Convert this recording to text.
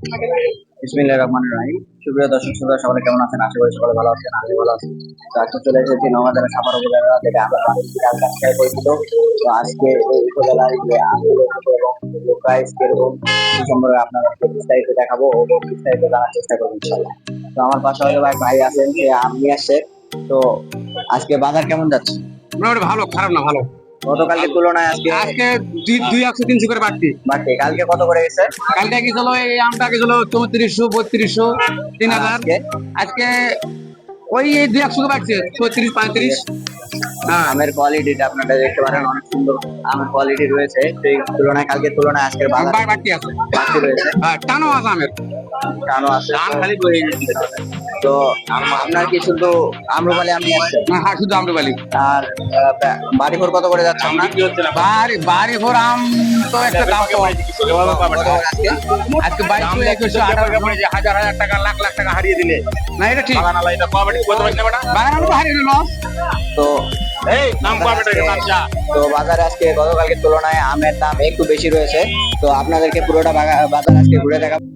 বিসমিল্লাহির রহমানির রহিম। সুপ্রিয় দর্শক শ্রোতা, সকলে কেমন আছেন? আশা করি সকলে ভালো আছেন। আমি ভালো আছি। তো আজকে চলে এসেছি নওগাঁ সাভার উপজেলা থেকে আমরা রাজশাহী পরিচিত। তো আজকে এই উপজেলায় যে আন্দোলন এবং প্রাইস কিরকম এই সম্পর্কে আপনাদেরকে বিস্তারিত দেখাবো এবং বিস্তারিত জানার চেষ্টা করবো ইনশাআল্লাহ। তো আমার পাশে হয়তো এক ভাই আছেন, যে আম নিয়ে আসছে। তো আজকে বাজার কেমন যাচ্ছে? মোটামুটি ভালো, খারাপ না, ভালো। গতকালকের তুলনায় আজকে আজকে 200-300 করে বাড়তি। বাড়তি। কালকে কত করে গেছে? কালকে কি ছিল, এই আমটা কি ছিল 3400, 3200, 3000। আজকে আজকে ওই 200 করে বাড়ছে, 34, 35। হ্যাঁ, আমের কোয়ালিটিটা আপনারা দেখতে পারেন, অনেক সুন্দর আমের কোয়ালিটি রয়েছে। সেই তুলনায় কালকের তুলনায় আজকের বাজার বাড়তি আছে। বাড়তি রয়েছে, হ্যাঁ, টানো আছে আমের। টানও আছে। আম খালি বয়ে গেছে। তো আপনার কি শুধু আম্রপালি আম নিয়ে আসছেন? হ্যাঁ, শুধু আমরুপালি। আর বাড়ি ভোর কত করে যাচ্ছে আপনার? বাড়ি ভোর আম তো একটা দাম তো কত করে আজকে? আজকে 2200, 2100, 1800, হাজার হাজার টাকা, লাখ লাখ টাকা হারিয়ে দিলে না, এটা ঠিক। বাগানালা এটা কোয়াবেটি কত পাইছে বেটা? বাগান তো হারিয়ে লস। তো এই নাম কোয়াবেটি নাম যা। তো বাজারে আজকে গতকালকের তুলনায় আমের দাম একটু বেশি রয়েছে। তো আপনাদেরকে পুরোটা বাজার আজকে ঘুরে দেখাবো।